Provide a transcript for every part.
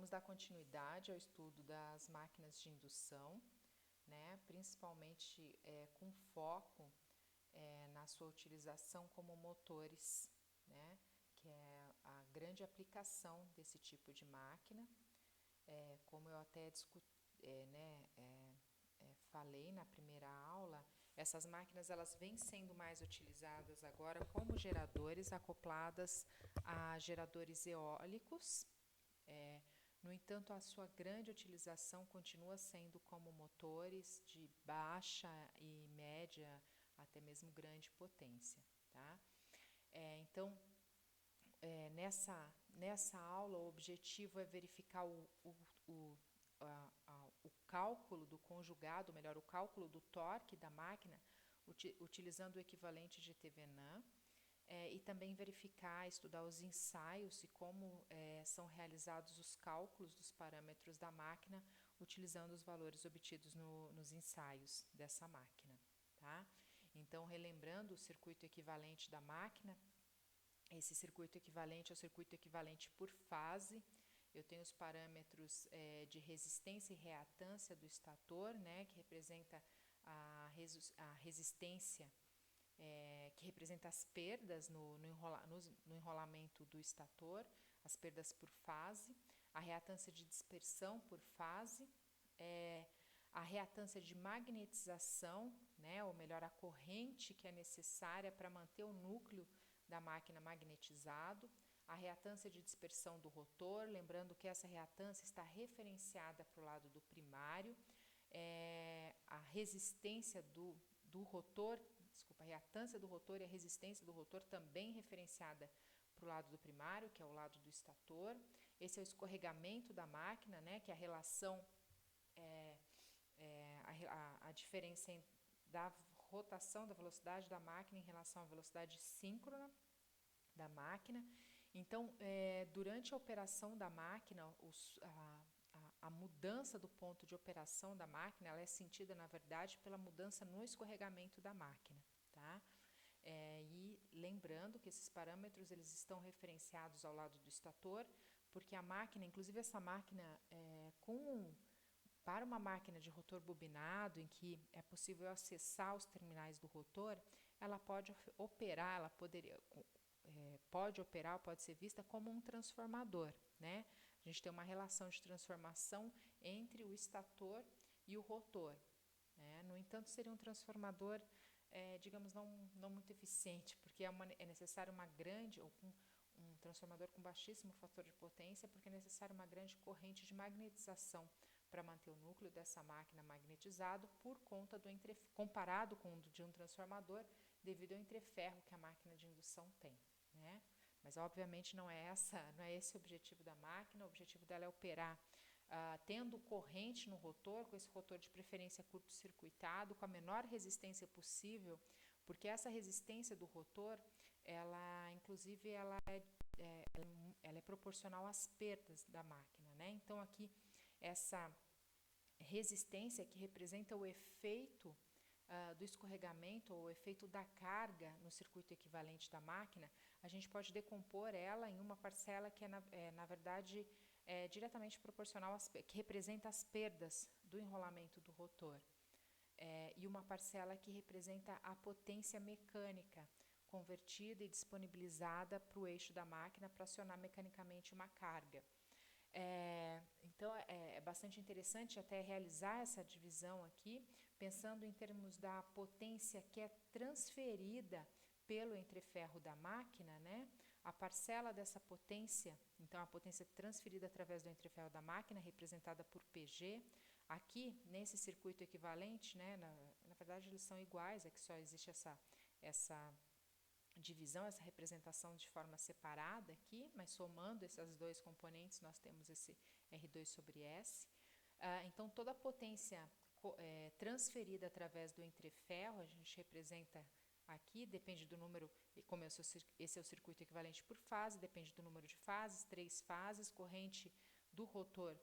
Vamos dar continuidade ao estudo das máquinas de indução, né, principalmente com foco na sua utilização como motores, né, que é a grande aplicação desse tipo de máquina. Como eu até falei na primeira aula, essas máquinas elas vêm sendo mais utilizadas agora como geradores acopladas a geradores eólicos. No entanto, a sua grande utilização continua sendo como motores de baixa e média, até mesmo grande potência. Tá? Então, nessa aula, o objetivo é verificar o cálculo do conjugado, melhor, o cálculo do torque da máquina, utilizando o equivalente de TVNAM, e também verificar, estudar os ensaios e como são realizados os cálculos dos parâmetros da máquina, utilizando os valores obtidos nos ensaios dessa máquina. Tá? Então, relembrando o circuito equivalente da máquina, esse circuito equivalente é o circuito equivalente por fase. Eu tenho os parâmetros de resistência e reatância do estator, né, que representa a resistência, que representa as perdas no enrolamento do estator, as perdas por fase, a reatância de dispersão por fase, a reatância de magnetização, né, ou melhor, a corrente que é necessária para manter o núcleo da máquina magnetizado, a reatância de dispersão do rotor, lembrando que essa reatância está referenciada para o lado do primário, a resistência do rotor, a reatância do rotor e a resistência do rotor também referenciada para o lado do primário, que é o lado do estator. Esse é o escorregamento da máquina, né, que é a relação, a diferença da rotação da velocidade da máquina em relação à velocidade síncrona da máquina. Então, durante a operação da máquina, a mudança do ponto de operação da máquina, ela é sentida, na verdade, pela mudança no escorregamento da máquina. Tá? E lembrando que esses parâmetros eles estão referenciados ao lado do estator, porque a máquina, inclusive essa máquina, para uma máquina de rotor bobinado, em que é possível acessar os terminais do rotor, ela pode operar, pode ser vista como um transformador, né? A gente tem uma relação de transformação entre o estator e o rotor, né? No entanto, seria um transformador, digamos, não muito eficiente, porque é necessário uma grande, ou um transformador com baixíssimo fator de potência, porque é necessário uma grande corrente de magnetização para manter o núcleo dessa máquina magnetizado, por conta comparado com o de um transformador, devido ao entreferro que a máquina de indução tem. Né? Mas obviamente não é esse o objetivo da máquina. O objetivo dela é operar tendo corrente no rotor, com esse rotor de preferência curto-circuitado, com a menor resistência possível, porque essa resistência do rotor, inclusive ela é proporcional às perdas da máquina, né? Então aqui essa resistência que representa o efeito do escorregamento ou o efeito da carga no circuito equivalente da máquina, a gente pode decompor ela em uma parcela que na verdade, diretamente proporcional, que representa as perdas do enrolamento do rotor, e uma parcela que representa a potência mecânica convertida e disponibilizada para o eixo da máquina para acionar mecanicamente uma carga. Então, é bastante interessante até realizar essa divisão aqui, pensando em termos da potência que é transferida pelo entreferro da máquina, né? A parcela dessa potência, então a potência transferida através do entreferro da máquina, representada por PG. Aqui, nesse circuito equivalente, né? Na verdade, eles são iguais, é que só existe essa divisão, essa representação de forma separada aqui, mas somando esses dois componentes, nós temos esse R2 sobre S. Então, toda a potência transferida através do entreferro, a gente representa aqui, depende do número, como esse é o circuito equivalente por fase, depende do número de fases, 3 fases, corrente do rotor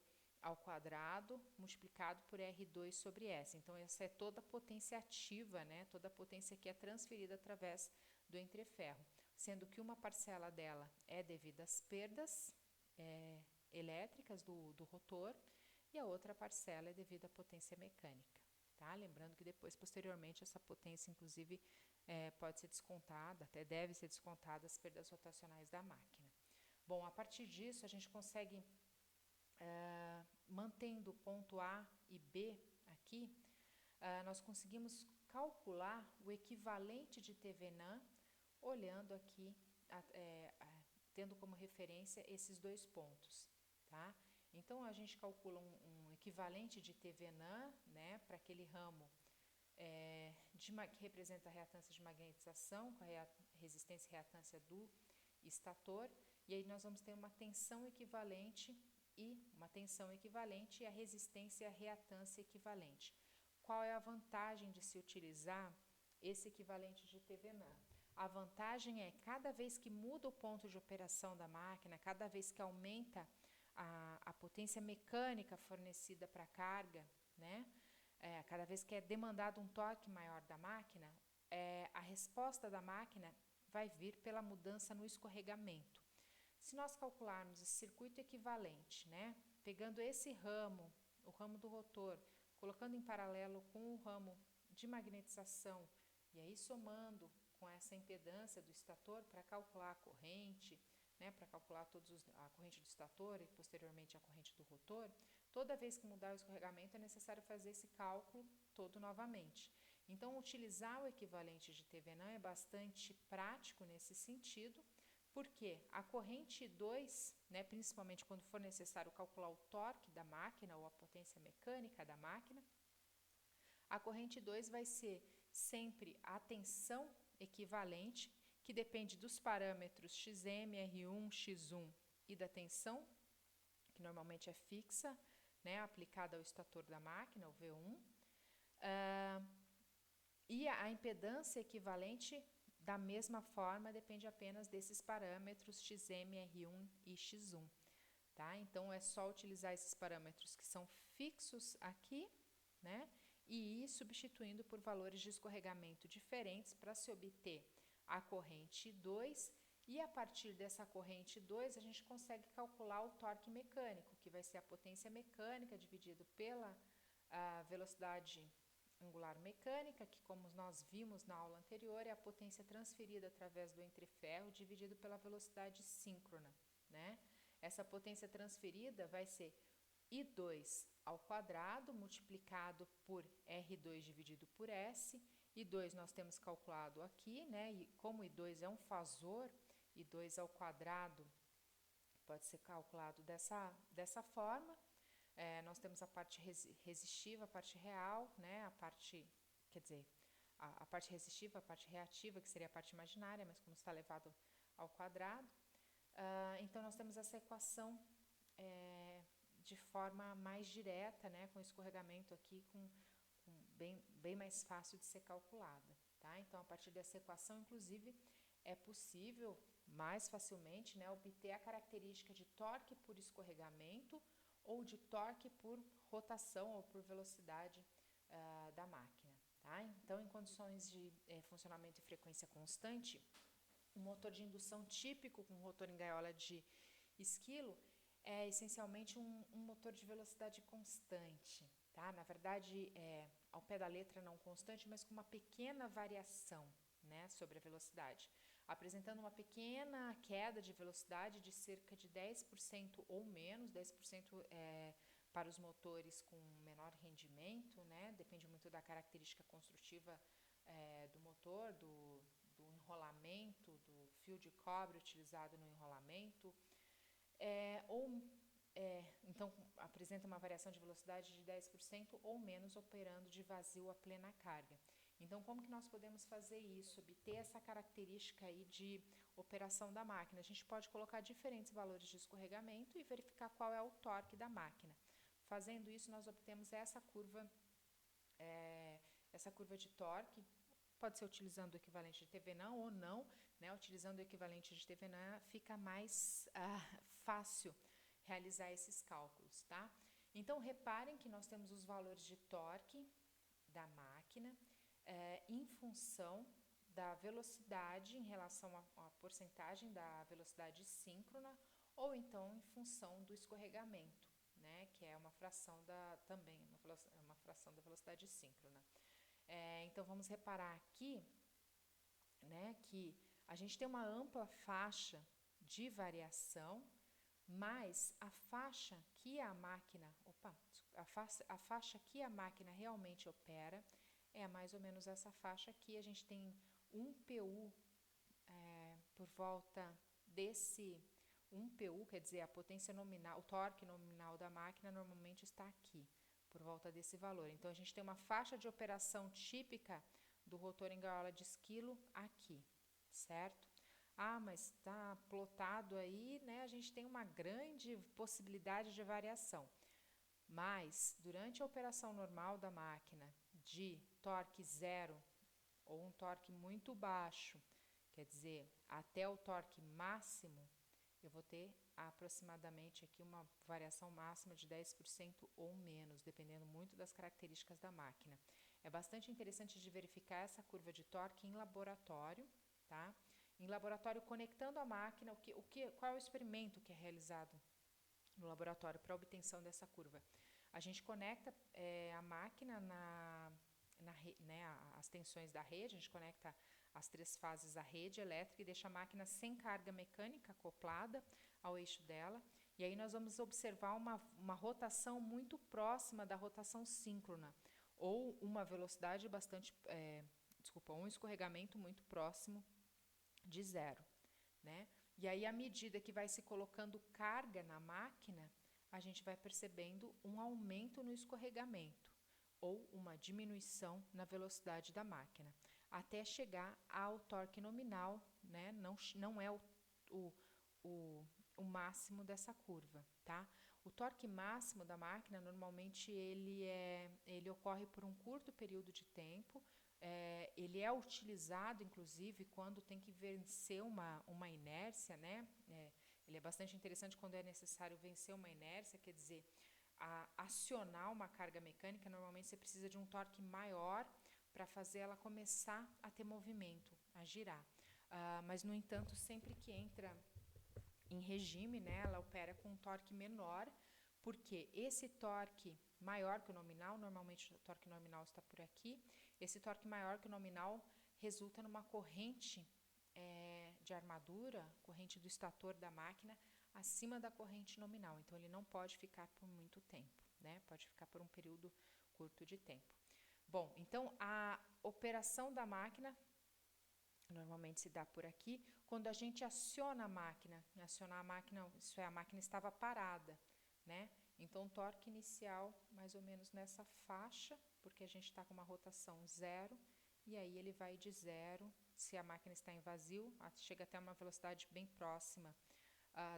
ao quadrado, multiplicado por R2 sobre S. Então, essa é toda a potência ativa, né? Toda a potência que é transferida através do entreferro, sendo que uma parcela dela é devido às perdas elétricas do rotor, e a outra parcela é devido à potência mecânica. Tá? Lembrando que depois, posteriormente, essa potência, inclusive, pode ser descontada, até deve ser descontada as perdas rotacionais da máquina. Bom, a partir disso, a gente consegue, mantendo o ponto A e B aqui, nós conseguimos calcular o equivalente de TVNAM, olhando aqui, tendo como referência esses dois pontos, tá? Então, a gente calcula um equivalente de TVNAM, né, para aquele ramo que representa a reatância de magnetização, com a resistência e reatância do estator, e aí nós vamos ter uma tensão equivalente e a resistência e a reatância equivalente. Qual é a vantagem de se utilizar esse equivalente de TVNAM? A vantagem é, cada vez que muda o ponto de operação da máquina, cada vez que aumenta a potência mecânica fornecida para a carga, né? Cada vez que é demandado um torque maior da máquina, a resposta da máquina vai vir pela mudança no escorregamento. Se nós calcularmos esse circuito equivalente, né, pegando esse ramo, o ramo do rotor, colocando em paralelo com o ramo de magnetização, e aí somando com essa impedância do estator para calcular a corrente, né, para calcular a corrente do estator e posteriormente a corrente do rotor, toda vez que mudar o escorregamento é necessário fazer esse cálculo todo novamente. Então, utilizar o equivalente de TVNAM é bastante prático nesse sentido, porque a corrente 2, né, principalmente quando for necessário calcular o torque da máquina ou a potência mecânica da máquina, a corrente 2 vai ser sempre a tensão equivalente, que depende dos parâmetros XM, R1, X1 e da tensão, que normalmente é fixa, né, aplicada ao estator da máquina, o V1, e a impedância equivalente, da mesma forma, depende apenas desses parâmetros XM, R1 e X1. Tá? Então, é só utilizar esses parâmetros que são fixos aqui, né, e ir substituindo por valores de escorregamento diferentes para se obter a corrente 2, e a partir dessa corrente 2 a gente consegue calcular o torque mecânico, que vai ser a potência mecânica dividido pela velocidade angular mecânica, que, como nós vimos na aula anterior, é a potência transferida através do entreferro dividido pela velocidade síncrona, né? Essa potência transferida vai ser I2 ao quadrado multiplicado por R2 dividido por S. I2 nós temos calculado aqui, né? E como I2 é um fasor, I2 ao quadrado pode ser calculado dessa forma. Nós temos a parte resistiva, a parte real, né? A parte resistiva, a parte reativa, que seria a parte imaginária, mas como está elevado ao quadrado. Então, nós temos essa equação de forma mais direta, né? Com escorregamento aqui, bem mais fácil de ser calculada. Tá? Então, a partir dessa equação, inclusive, é possível mais facilmente, né, obter a característica de torque por escorregamento ou de torque por rotação ou por velocidade da máquina. Tá? Então, em condições de funcionamento e frequência constante, um motor de indução típico com rotor em gaiola de esquilo é essencialmente um motor de velocidade constante. Tá? Na verdade, ao pé da letra não constante, mas com uma pequena variação, né, sobre a velocidade, apresentando uma pequena queda de velocidade de cerca de 10% ou menos, 10% para os motores com menor rendimento, né, depende muito da característica construtiva do motor, do enrolamento, do fio de cobre utilizado no enrolamento, então apresenta uma variação de velocidade de 10% ou menos operando de vazio a plena carga. Então, como que nós podemos fazer isso, obter essa característica aí de operação da máquina? A gente pode colocar diferentes valores de escorregamento e verificar qual é o torque da máquina. Fazendo isso, nós obtemos essa curva de torque. Pode ser utilizando o equivalente de TVNAM ou não, né? Utilizando o equivalente de TVNAM fica mais fácil realizar esses cálculos, tá? Então, reparem que nós temos os valores de torque da máquina em função da velocidade em relação à porcentagem da velocidade síncrona ou então em função do escorregamento, né, que é uma fração também uma fração da velocidade síncrona. Então vamos reparar aqui, né, que a gente tem uma ampla faixa de variação, mas a faixa que a máquina, a faixa que a máquina realmente opera é mais ou menos essa faixa aqui. A gente tem um PU por volta desse 1 PU, quer dizer, a potência nominal, o torque nominal da máquina normalmente está aqui, por volta desse valor. Então a gente tem uma faixa de operação típica do rotor em gaiola de esquilo aqui, certo? Mas está plotado aí, né? A gente tem uma grande possibilidade de variação. Mas, durante a operação normal da máquina, de torque zero ou um torque muito baixo, quer dizer, até o torque máximo, eu vou ter aproximadamente aqui uma variação máxima de 10% ou menos, dependendo muito das características da máquina. É bastante interessante de verificar essa curva de torque em laboratório, tá? Em laboratório, conectando a máquina, qual é o experimento que é realizado no laboratório para a obtenção dessa curva? A gente conecta a máquina né, as tensões da rede, a gente conecta as 3 fases da rede elétrica e deixa a máquina sem carga mecânica acoplada ao eixo dela. E aí nós vamos observar uma rotação muito próxima da rotação síncrona, ou uma velocidade um escorregamento muito próximo de zero, né? E aí, à medida que vai se colocando carga na máquina, a gente vai percebendo um aumento no escorregamento ou uma diminuição na velocidade da máquina, até chegar ao torque nominal, né? Não é o máximo dessa curva, tá? O torque máximo da máquina, normalmente, ele ocorre por um curto período de tempo. Ele é utilizado, inclusive, quando tem que vencer uma inércia, né? Ele é bastante interessante quando é necessário vencer uma inércia, quer dizer, acionar uma carga mecânica. Normalmente você precisa de um torque maior para fazer ela começar a ter movimento, a girar. Mas, no entanto, sempre que entra em regime, né, ela opera com um torque menor, porque esse torque maior que o nominal, normalmente o torque nominal está por aqui, esse torque maior que o nominal resulta numa corrente de armadura, corrente do estator da máquina, acima da corrente nominal. Então, ele não pode ficar por muito tempo, né? Pode ficar por um período curto de tempo. Bom, então, a operação da máquina normalmente se dá por aqui. Quando a gente acionar a máquina, isso é, a máquina estava parada, né? Então, torque inicial mais ou menos nessa faixa, porque a gente está com uma rotação zero, e aí ele vai de zero, se a máquina está em vazio, chega até uma velocidade bem próxima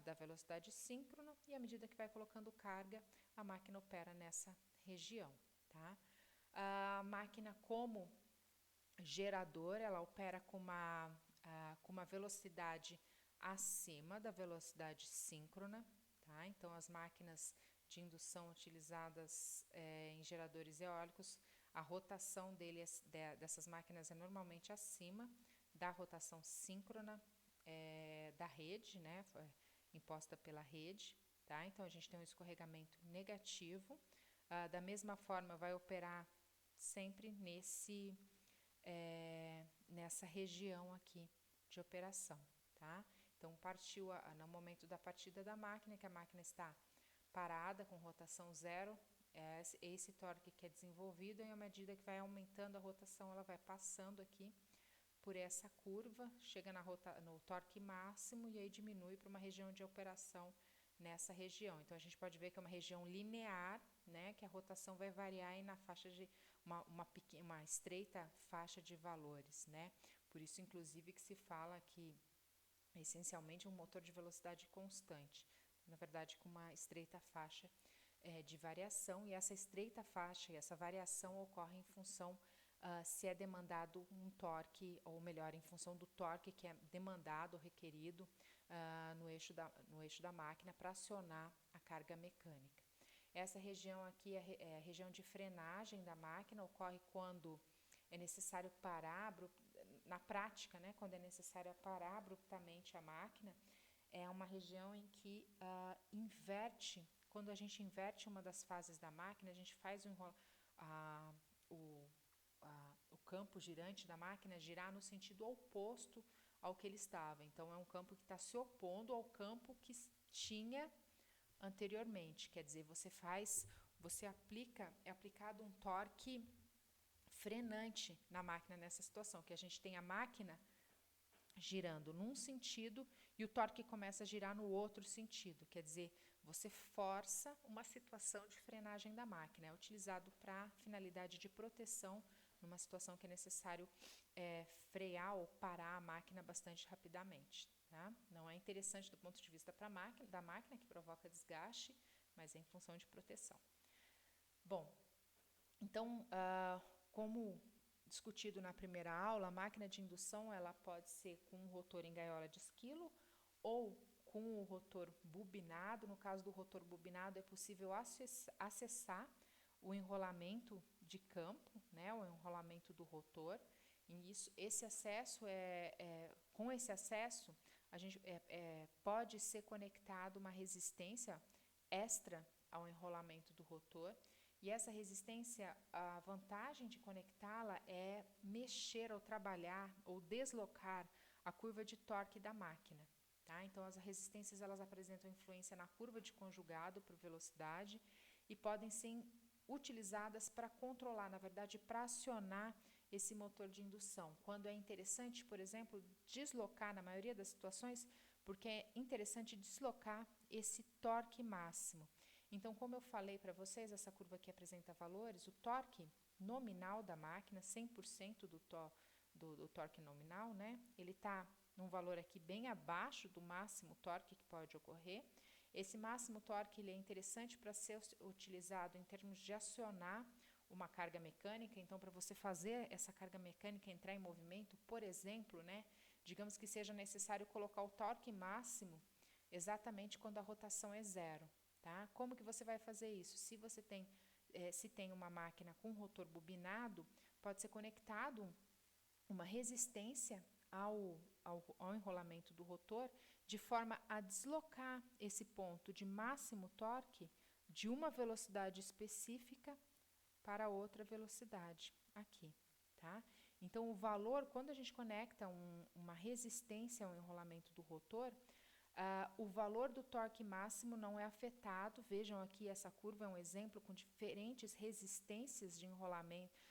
da velocidade síncrona, e à medida que vai colocando carga, a máquina opera nessa região, tá? A máquina, como gerador, ela opera com uma velocidade acima da velocidade síncrona, tá? Então, as máquinas de indução utilizadas em geradores eólicos, a rotação dessas máquinas é normalmente acima da rotação síncrona da rede, né? Imposta pela rede, tá? Então, a gente tem um escorregamento negativo. Da mesma forma, vai operar sempre nessa região aqui de operação, tá? Então, partiu no momento da partida da máquina, que a máquina está parada com rotação zero, esse torque que é desenvolvido, e à medida que vai aumentando a rotação, ela vai passando aqui por essa curva, chega no torque máximo e aí diminui para uma região de operação nessa região. Então, a gente pode ver que é uma região linear, né, que a rotação vai variar aí na faixa de uma estreita faixa de valores, né? Por isso, inclusive, que se fala que essencialmente um motor de velocidade constante, na verdade, com uma estreita faixa de variação, e essa estreita faixa e essa variação ocorre em função se é demandado um torque, ou melhor, em função do torque que é demandado ou requerido no eixo da máquina para acionar a carga mecânica. Essa região aqui é a região de frenagem da máquina, ocorre quando é necessário parar, na prática, né, quando é necessário parar abruptamente a máquina, é uma região em que inverte, quando a gente inverte uma das fases da máquina, a gente faz o campo girante da máquina girar no sentido oposto ao que ele estava. Então, é um campo que está se opondo ao campo que tinha anteriormente. Quer dizer, é aplicado um torque frenante na máquina nessa situação, que a gente tem a máquina girando num sentido e o torque começa a girar no outro sentido. Quer dizer, você força uma situação de frenagem da máquina. É utilizado para finalidade de proteção numa situação que é necessário frear ou parar a máquina bastante rapidamente. Tá? Não é interessante do ponto de vista da máquina, que provoca desgaste, mas é em função de proteção. Bom, então, como discutido na primeira aula, a máquina de indução ela pode ser com um rotor em gaiola de esquilo ou com o rotor bobinado. No caso do rotor bobinado, é possível acessar o enrolamento de campo, né, o enrolamento do rotor. E com esse acesso, a gente pode ser conectado uma resistência extra ao enrolamento do rotor. E essa resistência, a vantagem de conectá-la é mexer ou trabalhar ou deslocar a curva de torque da máquina. Tá? Então, as resistências elas apresentam influência na curva de conjugado por velocidade e podem ser utilizadas para controlar, na verdade, para acionar esse motor de indução. Quando é interessante, por exemplo, deslocar, na maioria das situações, porque é interessante deslocar esse torque máximo. Então, como eu falei para vocês, essa curva aqui apresenta valores, o torque nominal da máquina, 100% do torque nominal, né? Ele está num valor aqui bem abaixo do máximo torque que pode ocorrer. Esse máximo torque ele é interessante para ser utilizado em termos de acionar uma carga mecânica. Então, para você fazer essa carga mecânica entrar em movimento, por exemplo, né, digamos que seja necessário colocar o torque máximo exatamente quando a rotação é zero. Tá? Como que você vai fazer isso? Se tem uma máquina com rotor bobinado, pode ser conectado uma resistência ao enrolamento do rotor, de forma a deslocar esse ponto de máximo torque de uma velocidade específica para outra velocidade aqui. Tá? Então, o valor, quando a gente conecta uma resistência ao enrolamento do rotor, o valor do torque máximo não é afetado. Vejam aqui, essa curva é um exemplo com diferentes resistências de enrolamento,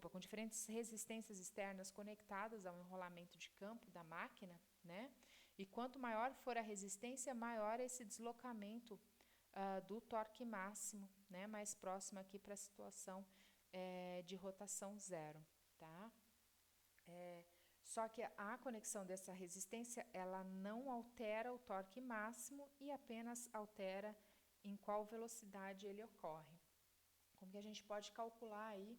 com diferentes resistências externas conectadas ao enrolamento de campo da máquina, né? E quanto maior for a resistência, maior é esse deslocamento do torque máximo, né? Mais próximo aqui para a situação de rotação zero, tá? Só que a conexão dessa resistência, ela não altera o torque máximo e apenas altera em qual velocidade ele ocorre. Como que a gente pode calcular aí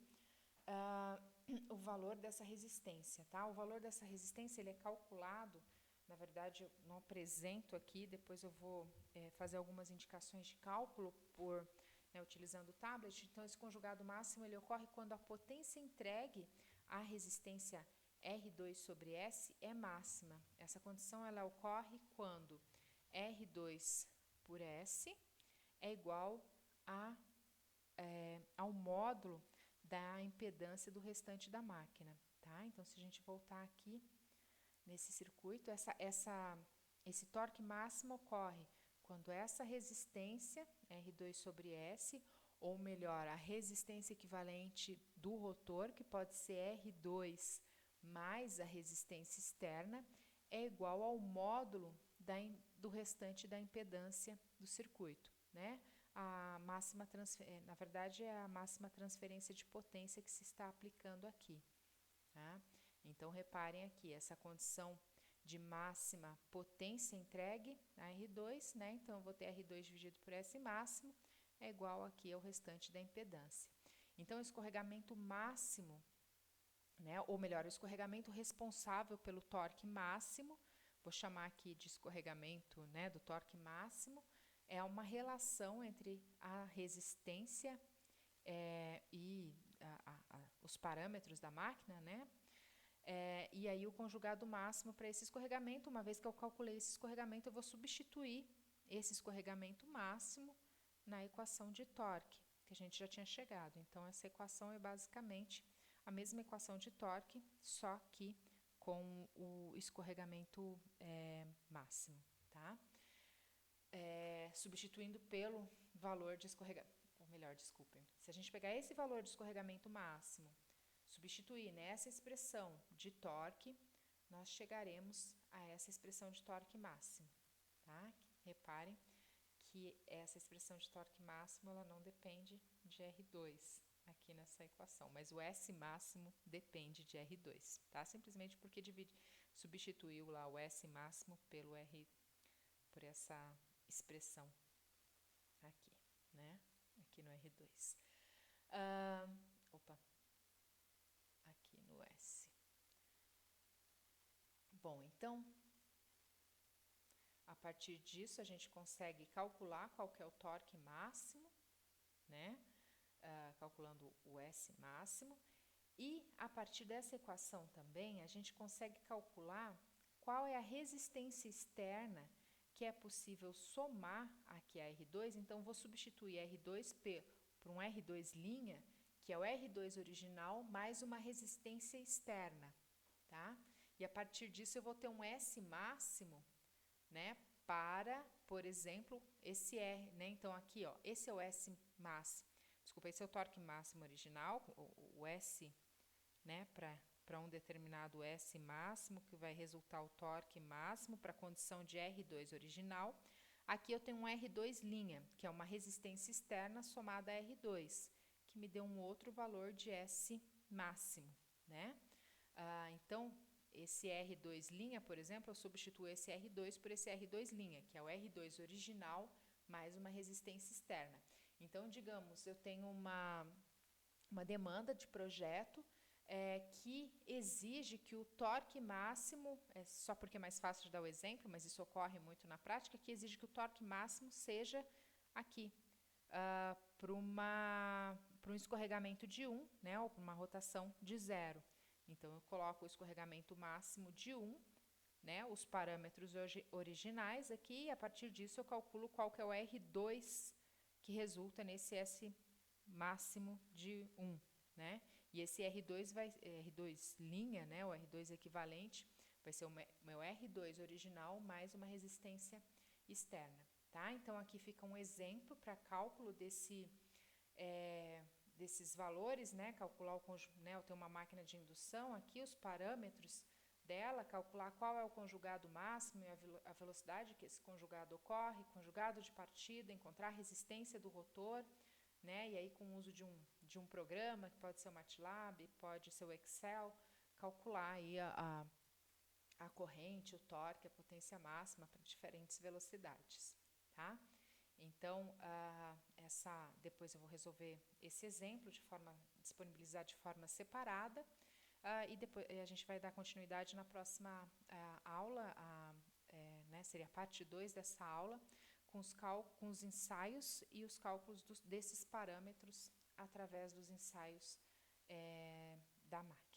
o valor dessa resistência, tá? O valor dessa resistência, ele é calculado, na verdade, eu não apresento aqui, depois eu vou fazer algumas indicações de cálculo utilizando o tablet. Então, esse conjugado máximo, ele ocorre quando a potência entregue à resistência R2 sobre S é máxima. Essa condição ela ocorre quando R2 por S é igual ao módulo da impedância do restante da máquina. Tá? Então, se a gente voltar aqui nesse circuito, esse torque máximo ocorre quando essa resistência R2 sobre S, ou melhor, a resistência equivalente do rotor, que pode ser R2 mais a resistência externa, é igual ao módulo do restante da impedância do circuito, né? Na verdade, é a máxima transferência de potência que se está aplicando aqui. Tá? Então, reparem aqui, essa condição de máxima potência entregue a R2, né? Então, eu vou ter R2 dividido por S máximo, é igual aqui ao restante da impedância. Então, o escorregamento máximo, né, ou melhor, o escorregamento responsável pelo torque máximo, vou chamar aqui de escorregamento, né, do torque máximo, é uma relação entre a resistência e os parâmetros da máquina, né, E aí o conjugado máximo para esse escorregamento, uma vez que eu calculei esse escorregamento, eu vou substituir esse escorregamento máximo na equação de torque, que a gente já tinha chegado. Então, essa equação é basicamente a mesma equação de torque, só que com o escorregamento máximo, tá? Substituindo pelo valor de escorregamento, ou melhor, desculpem. Se a gente pegar esse valor de escorregamento máximo, substituir nessa expressão de torque, nós chegaremos a essa expressão de torque máximo, tá? Reparem que essa expressão de torque máximo, ela não depende de R2 aqui nessa equação, mas o S máximo depende de R2, tá? Simplesmente porque substituiu lá o S máximo pelo R, por essa expressão aqui, né? Aqui no R2. Aqui no S. Bom, então, a partir disso a gente consegue calcular qual que é o torque máximo, né? Calculando o S máximo. E a partir dessa equação também a gente consegue calcular qual é a resistência externa que é possível somar aqui a R2. Então, vou substituir R2P por um R2', que é o R2 original, mais uma resistência externa, tá? E a partir disso eu vou ter um S máximo, né, para, por exemplo, esse R, né? Então, aqui, ó, esse é o S máximo, desculpa, esse é o torque máximo original, o S, né, para um determinado S máximo, que vai resultar o torque máximo para a condição de R2 original. Aqui eu tenho um R2', que é uma resistência externa somada a R2, que me deu um outro valor de S máximo, né? Então, esse R2', por exemplo, eu substituo esse R2 por esse R2', que é o R2 original mais uma resistência externa. Então, digamos, eu tenho uma demanda de projeto que exige que o torque máximo, só porque é mais fácil de dar o exemplo, mas isso ocorre muito na prática, que exige que o torque máximo seja aqui, para um escorregamento de 1, né, ou para uma rotação de 0. Então, eu coloco o escorregamento máximo de 1, né, os parâmetros originais aqui, e a partir disso eu calculo qual que é o R2 que resulta nesse S máximo de 1, né? E esse R2 R2', né, o R2 equivalente, vai ser o meu R2 original mais uma resistência externa, tá? Então, aqui fica um exemplo para cálculo desses valores, né? Calcular né, eu tenho uma máquina de indução aqui, os parâmetros dela, calcular qual é o conjugado máximo e a velocidade que esse conjugado ocorre, conjugado de partida, encontrar a resistência do rotor, né? E aí, com o uso de um programa, que pode ser o MATLAB, pode ser o Excel, calcular aí a corrente, o torque, a potência máxima para diferentes velocidades, tá? Então, depois eu vou resolver esse exemplo disponibilizar de forma separada, e depois a gente vai dar continuidade na próxima aula, né, seria a parte 2 dessa aula, com os ensaios e os cálculos desses parâmetros através dos ensaios da máquina.